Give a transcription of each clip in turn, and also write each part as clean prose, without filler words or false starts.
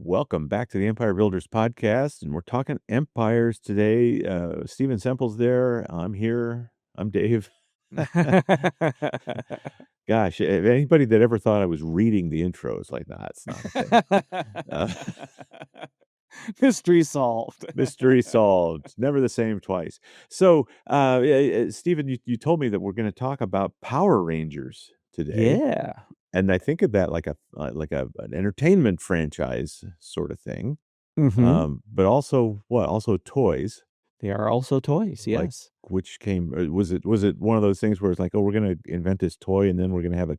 Welcome back to the Empire Builders podcast, and we're talking empires today. Stephen Semple's there. I'm here. I'm Dave. Gosh, if anybody that ever thought I was reading the intros like that, it's not a thing. Uh, Mystery solved. mystery solved. Never the same twice. So, Stephen, you told me that we're going to talk about Power Rangers today, Yeah. and I think of that like an entertainment franchise sort of thing. Mhm. But also what? Also toys, They are also toys, like, yes. which came was it one of those things where it's like, "Oh, we're gonna invent this toy, and then we're gonna have an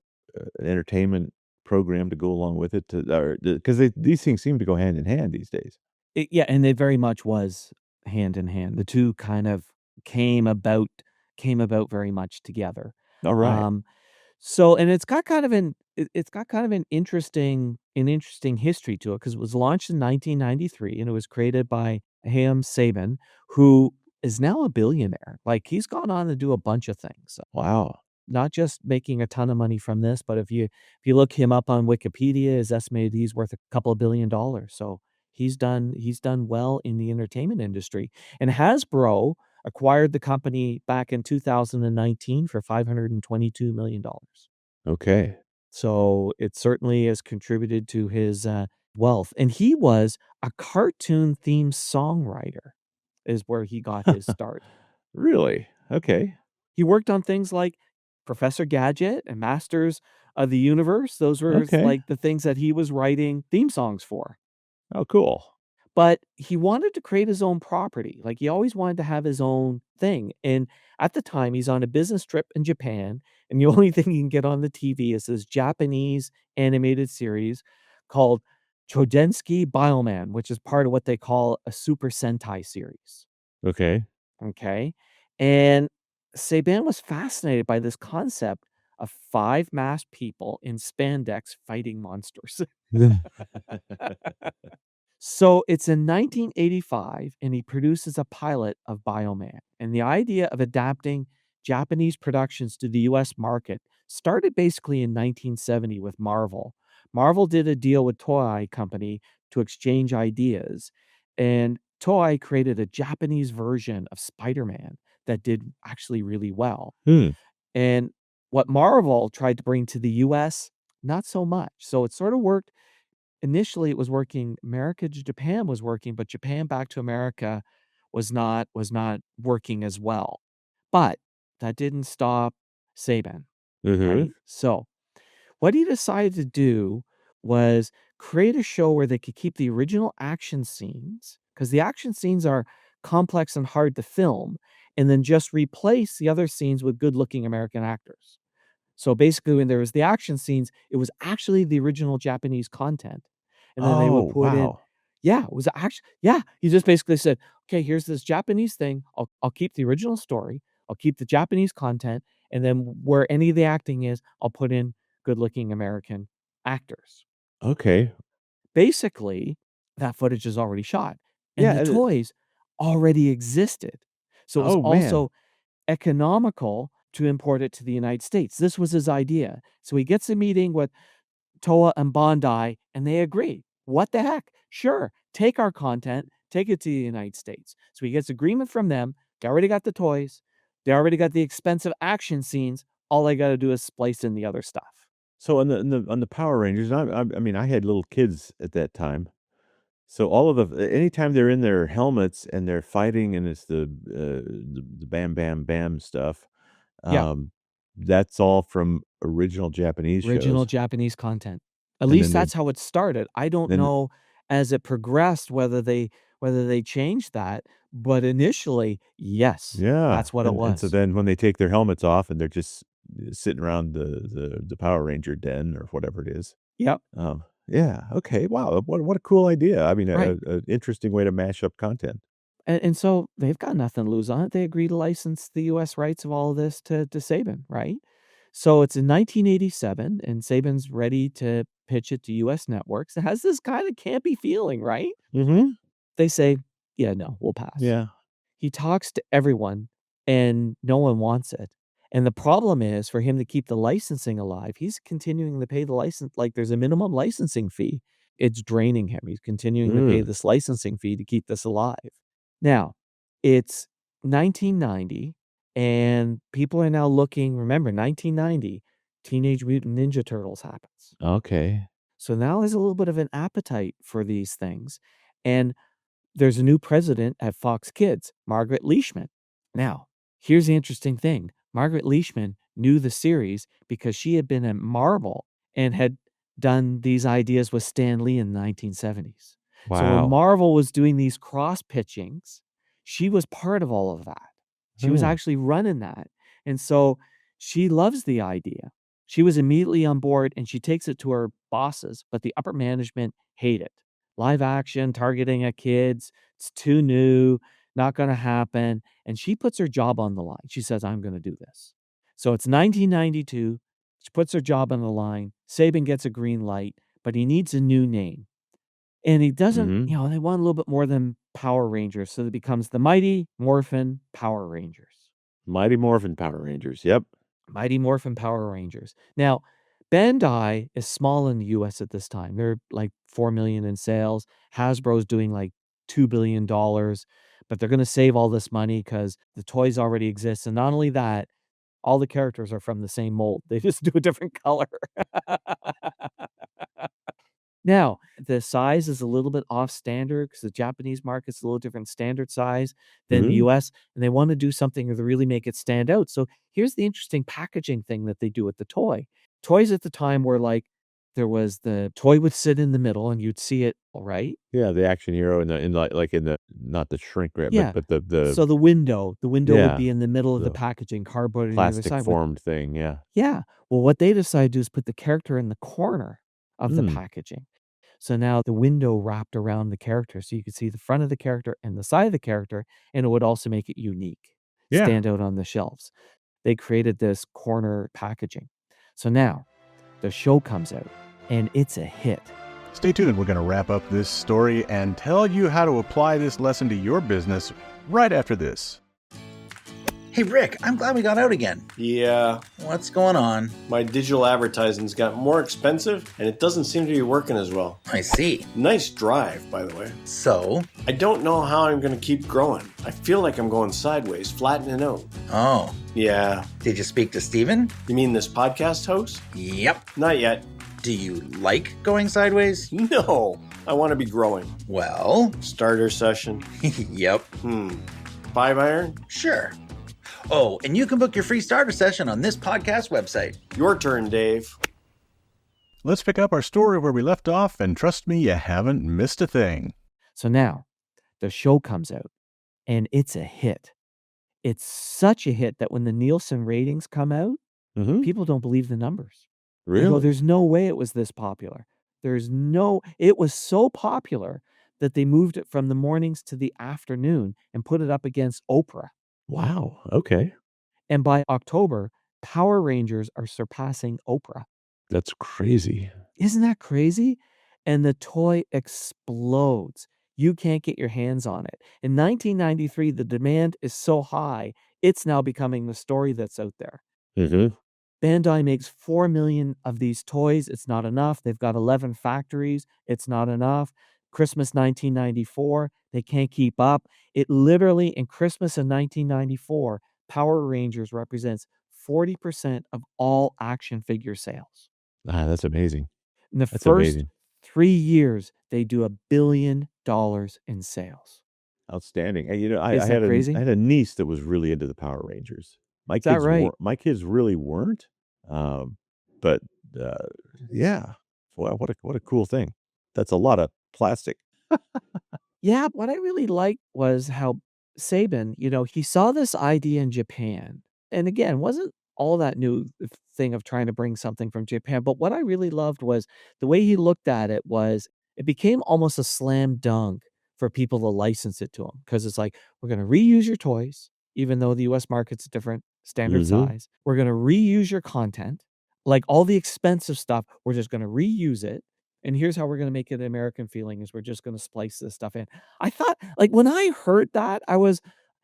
entertainment program to go along with it to," or because these things seem to go hand in hand these days. Yeah, and it very much was hand in hand. The 2 kind of came about came about very much together. Alright. Um, so and it's got kind of an interesting history to it because it was launched in 1993, and it was created by Haim Saban, who is now a billionaire. Like, he's gone on to do a bunch of things. Wow. Not just making a ton of money from this, but if you look him up on Wikipedia, it's estimated he's worth a couple of $1 billion. So he's done well in the entertainment industry. And Hasbro acquired the company back in 2019 for $522 million. Okay. So it certainly has contributed to his wealth. And he was a cartoon theme songwriter, is where he got his start. Really? Okay. He worked on things like Professor Gadget and Masters of the Universe. Those were Okay. like the things that he was writing theme songs for. Oh, cool. But he wanted to create his own property. Like, he always wanted to have his own thing. And at the time, he's on a business trip in Japan, and the only thing he can get on the TV is this Japanese animated series called Chodensky Bioman, which is part of what they call a Super Sentai series. Okay. Okay. And Saban was fascinated by this concept of 5 masked people in spandex fighting monsters. So it's in 1985, and he produces a pilot of Bioman. And the idea of adapting Japanese productions to the US market started basically in 1970 with Marvel. Marvel did a deal with Toei Company to exchange ideas, and Toei created a Japanese version of Spider-Man that did actually really well. Hmm. And what Marvel tried to bring to the US, not so much. So it sort of worked. Initially, it was working. America to Japan was working, but Japan back to America was not working as well. But that didn't stop Saban, Mhm. right? So what he decided to do was create a show where they could keep the original action scenes, because the action scenes are complex and hard to film, and then just replace the other scenes with good-looking American actors. So basically, when there was the action scenes, it was actually the original Japanese content, and then they would Oh, put in. wow. Yeah, it was actually. Yeah, he just basically said, "Okay, here's this Japanese thing. I'll keep the original story. I'll keep the Japanese content, and then where any of the acting is, I'll put in good-looking American actors." Okay. Basically, that footage is already shot, and Yeah, the and it toys already existed. So it was oh, man. also economical to import it to the United States. This was his idea. So he gets a meeting with Toa and Bandai, and they agree. What the heck? Sure, take our content, take it to the United States. So he gets agreement from them. They already got the toys. They already got the expensive action scenes. All they got to do is splice in the other stuff. So on the Power Rangers, I mean, I had little kids at that time. So all of anytime they're in their helmets and they're fighting and it's the bam bam bam stuff, Yeah, um, that's all from original Japanese original shows, Japanese content. At and least that's how it started. I don't then know as it progressed whether they changed that, but initially, yes, yeah, that's what it and so was. then when they take their helmets off and they're just sitting around the Power Ranger den or whatever it is. Yep, Yeah, okay, wow, what a cool idea. I mean, right. a interesting way to mash up content. And so they've got nothing to lose on it. They agree to license the US rights of all of this to Saban, right? So it's in 1987, and Saban's ready to pitch it to US networks. It has this kind of campy feeling, right? Mhm. They say, "Yeah, no, we'll pass." Yeah. He talks to everyone, and no one wants it. And the problem is for him to keep the licensing alive, he's continuing to pay the license, like, there's a minimum licensing fee. it's draining him. He's continuing to pay Mm, this licensing fee to keep this alive. Now, it's 1990, and people are now looking. Remember, 1990, Teenage Mutant Ninja Turtles happens. okay. So now there's a little bit of an appetite for these things. And there's a new president at Fox Kids, Margaret Leishman. Now, here's the interesting thing. Margaret Leishman knew the series because she had been at Marvel and had done these ideas with Stan Lee in the 1970s. So when Wow. Marvel was doing these cross pitchings, she was part of all of that. She was Hmm. actually running that. And so she loves the idea. She was immediately on board and she takes it to her bosses, but the upper management hate it. Live action, targeting at kids, it's too new, not going to happen. And she puts her job on the line. She says, I'm going to do this. So it's 1992. She puts her job on the line. Saban gets a green light, but he needs a new name. And he doesn't, Mhm. they want a little bit more than Power Rangers. So it becomes the Mighty Morphin Power Rangers. Mighty Morphin Power Rangers, yep. Mighty Morphin Power Rangers. Now, Bandai is small in the US at this time. They're like 4 million in sales. Hasbro's doing like $2 billion, but they're going to save all this money because the toys already exist. And not only that, all the characters are from the same mold. They just do a different color. Now, the size is a little bit off standard because the Japanese market's a little different standard size than the Mhm. US, and they want to do something to really make it stand out. So here's the interesting packaging thing that they do with the toy. Toys at the time were like there was the toy would sit in the middle and you'd see it, all right? Yeah, the action hero in like in the not the shrink wrap, Yeah. but the So the window would yeah, be in the middle of the the packaging, cardboard on the other plastic side. With formed thing, yeah. yeah. Well, what they decided to do is put the character in the corner of the Mm. packaging. So now the window wrapped around the character so you could see the front of the character and the side of the character, and it would also make it unique, Yeah. stand out on the shelves. They created this corner packaging. So now the show comes out and it's a hit. Stay tuned. We're going to wrap up this story and tell you how to apply this lesson to your business right after this. Hey, Rick, I'm glad we got out again. Yeah, What's going on? my digital advertising's got more expensive and it doesn't seem to be working as well. I see. Nice drive, by the way. So, I don't know how I'm going to keep growing. I feel like I'm going sideways, flattening out. oh, Yeah. did you speak to Steven? You mean this podcast host? Yep. Not yet. Do you like going sideways? No. I want to be growing. Well, Starter session. yep, 5 iron? sure. Oh, and you can book your free starter session on this podcast website. Your turn, Dave. Let's pick up our story where we left off, and trust me, you haven't missed a thing. So now the show comes out and it's a hit. It's such a hit that when the Nielsen ratings come out, Mhm. people don't believe the numbers. They go, Really? there's no way it was this popular. It was so popular that they moved it from the mornings to the afternoon and put it up against Oprah. Wow, okay. And by October, Power Rangers are surpassing Oprah. That's crazy. Isn't that crazy? And the toy explodes. You can't get your hands on it. In 1993, the demand is so high, it's now becoming the story that's out there. Mhm. Bandai makes 4 million of these toys. It's not enough. They've got 11 factories. It's not enough. Christmas 1994, they can't keep up. It literally, in Christmas of 1994, Power Rangers represents 40% of all action figure sales. Ah, that's amazing. In the That's first amazing. 3 years, they do $1 billion in sales. Outstanding. And, you know, I Isn't that had crazy? I had a niece that was really into the Power Rangers. Is that right? My kids really weren't, um, but, uh, yeah. Wow, what a cool thing. That's a lot of plastic. Yeah, what I really liked was how Saban, he saw this idea in Japan. And again, wasn't all that new thing of trying to bring something from Japan. But what I really loved was the way he looked at it was it became almost a slam dunk for people to license it to him. Because it's like, we're going to reuse your toys, even though the US market's a different standard Mhm. size. We're going to reuse your content. Like all the expensive stuff, we're just going to reuse it. And here's how we're gonna make it an American feeling is we're just gonna splice this stuff in. I thought, like, when I heard that, I was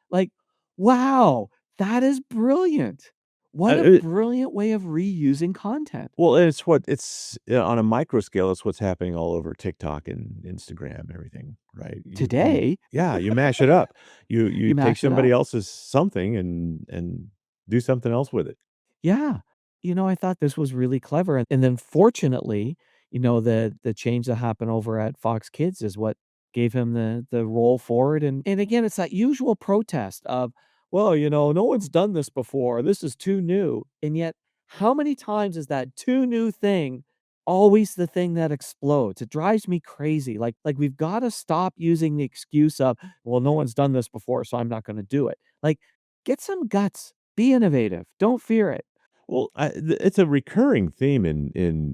like, "Wow, that is brilliant. What a it brilliant way of reusing content. well, it's on a micro scale, it's what's happening all over TikTok and Instagram and everything, right? You Today, yeah, you mash it up. You you take mash it somebody up. else's something and do something else with it. Yeah. I thought this was really clever, and then fortunately, the change that happened over at Fox Kids is what gave him the roll forward, and again, it's that usual protest of, "Well, no one's done this before. This is too new." And yet, how many times is that too new thing always the thing that explodes? It drives me crazy. Like we've gotta stop using the excuse of, "Well, no one's done this before, so I'm not gonna do it." Like, get some guts. Be innovative. Don't fear it. Well, it's a recurring theme in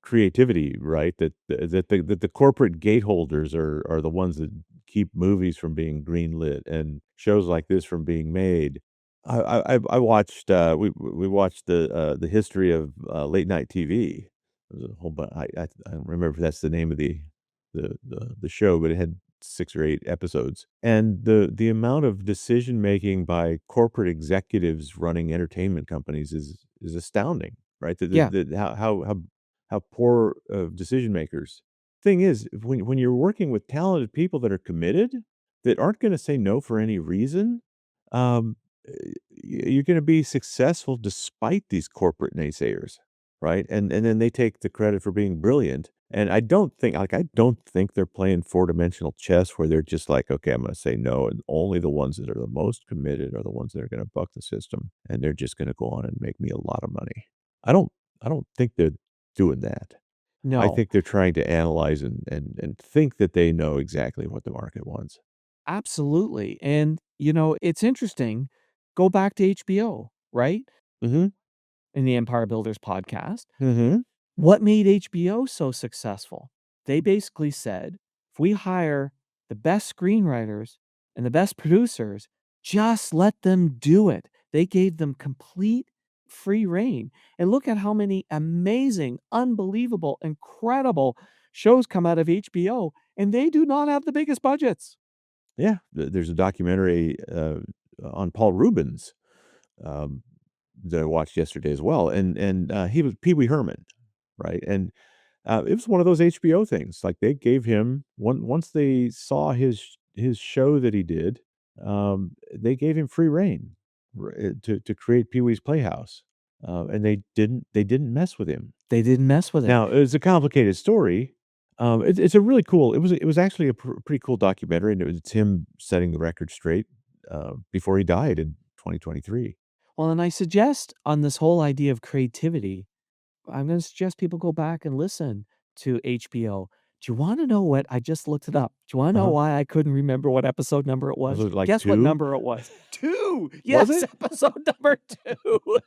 creativity, right? That the corporate gateholders are the ones that keep movies from being greenlit and shows like this from being made. I watched, we watched the history of, late night TV. There's a whole I don't remember if that's the name of the show, but it had 6 or 8 episodes, and the amount of decision making by corporate executives running entertainment companies is astounding, right? Yeah. The how poor of decision makers. Thing is, when you're working with talented people that are committed, that aren't gonna say no for any reason, um, you're gonna be successful despite these corporate naysayers, right? And then they take the credit for being brilliant, and I don't think they're playing four-dimensional chess where they're just like, "Okay, I'm gonna say no, and only the ones that are the most committed are the ones that are gonna buck the system, and they're just gonna go on and make me a lot of money." I don't I don't think they're doing that. I No, think they're trying to analyze and think that they know exactly what the market wants. absolutely. And, it's interesting. Go back to HBO, right? Mhm. In the Empire Builders podcast. Mhm. What made HBO so successful? They basically said, if we hire the best screenwriters and the best producers, just let them do it. They gave them complete free reign. And look at how many amazing, unbelievable, incredible shows come out of HBO, and they do not have the biggest budgets. Yeah, there's a documentary, on Paul Rubens, um, that I watched yesterday as well, and he was Pee Wee Herman, right? And, it was one of those HBO things, like, they gave him once they saw his show that he did, they gave him free rein to create Pee Wee's Playhouse, and they didn't mess with him. They didn't mess with him. Now, it's a complicated story. It's a really cool it was actually a pretty cool documentary, and it's him setting the record straight, before he died in 2023. Well, and I suggest on this whole idea of creativity, I'm gonna suggest people go back and listen to HBO. Do you wanna know what I just looked it up. Do you wanna know Uh-huh. why I couldn't remember what episode number it Was was? it like Guess what 2? number it was. 2! Was Yes, it? episode number 2.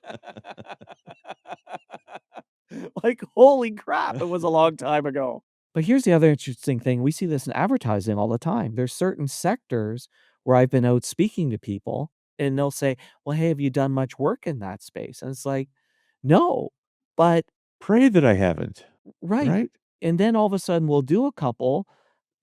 Like, holy crap, it was a long time ago. But here's the other interesting thing, we see this in advertising all the time. There's certain sectors where I've been out speaking to people, and they'll say, "Well, hey, have you done much work in that space?" And it's like, "No." But Pray that I haven't, right. right? And then all of a sudden we'll do a couple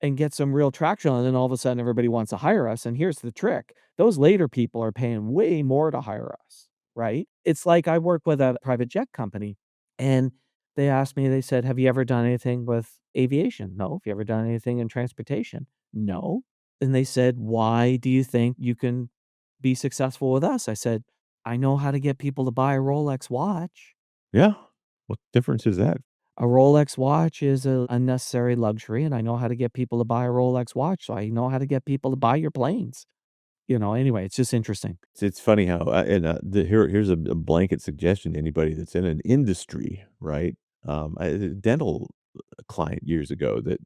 and get some real traction, and then all of a sudden everybody wants to hire us, and here's the trick. Those later people are paying way more to hire us, right? It's like I work with a private jet company, and they asked me, they said, "Have you ever done anything with aviation?" "No." "Have you ever done anything in transportation?" "No." And they said, "Why do you think you can be successful with us?" I said, "I know how to get people to buy a Rolex watch." Yeah. What difference is that? A Rolex watch is a unnecessary luxury, and I know how to get people to buy a Rolex watch, so I know how to get people to buy your planes. Anyway, it's just interesting. It's funny how, here's a blanket suggestion to anybody that's in an industry, right? I had a dental client years ago that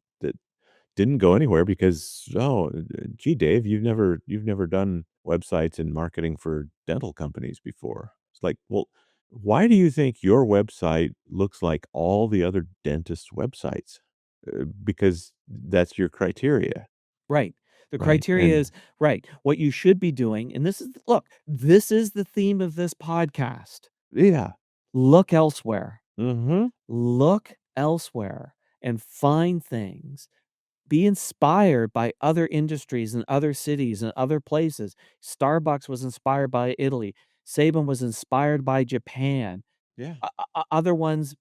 didn't go anywhere because, "Oh, gee, Dave, you've never done websites and marketing for dental companies before." It's like, "Well, why do you think your website looks like all the other dentist websites?" Because that's your criteria, Right. The right? criteria And is right. What you should be doing, and look, this is the theme of this podcast. yeah. Look elsewhere. Mhm. Look elsewhere and find things. Be inspired by other industries and other cities and other places. Starbucks was inspired by Italy. Saban was inspired by Japan. Yeah. Other ones,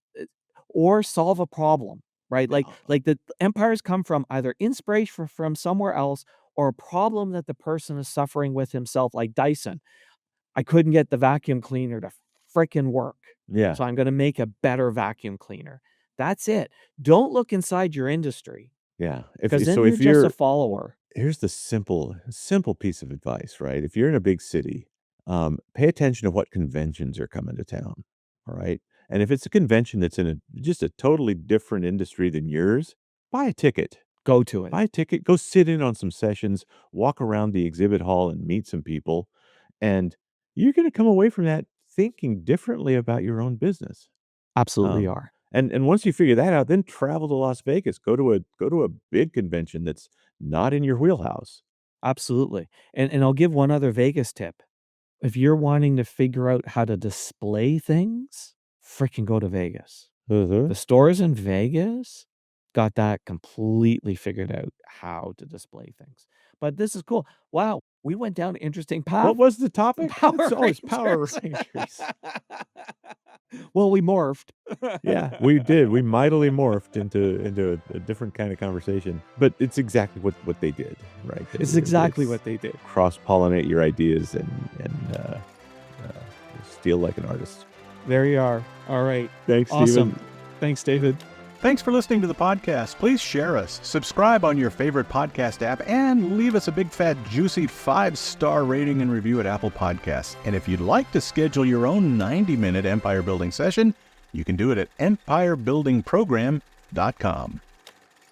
or solve a problem, right? Like the empires come from either inspiration from somewhere else or a problem that the person is suffering with himself, like Dyson. I couldn't get the vacuum cleaner to frickin' work. Yeah. So I'm gonna make a better vacuum cleaner. That's it. Don't look inside your industry Yeah. because then So you're if just a you're follower. here's the simple piece of advice, right? If you're in a big city, pay attention to what conventions are coming to town. All right. And if it's a convention that's in just a totally different industry than yours, buy a ticket. Go to it. Buy a ticket, go sit in on some sessions, walk around the exhibit hall and meet some people. And you're going to come away from that thinking differently about your own business. Absolutely Um, are. and once you figure that out, then travel to Las Vegas. Go to a big convention that's not in your wheelhouse. Absolutely. And I'll give one other Vegas tip. If you're wanting to figure out how to display things, freaking go to Vegas. Uh-huh. The stores in Vegas got that completely figured out how to display things. But this is cool. Wow, we went down an interesting path. What was the topic? Power It's always Power Rangers. Rangers. Well, we morphed. Yeah, we did. We mightily morphed into a different kind of conversation, but it's exactly what they did, right? It's exactly what they did. Cross-pollinate your ideas and steal like an artist. There you are. All right. Thanks, Awesome. Steven. Thanks, David. Thanks for listening to the podcast. Please share us, subscribe on your favorite podcast app, and leave us a big, fat, juicy 5-star rating and review at Apple Podcasts. And if you'd like to schedule your own 90-minute empire building session, you can do it at empirebuildingprogram.com.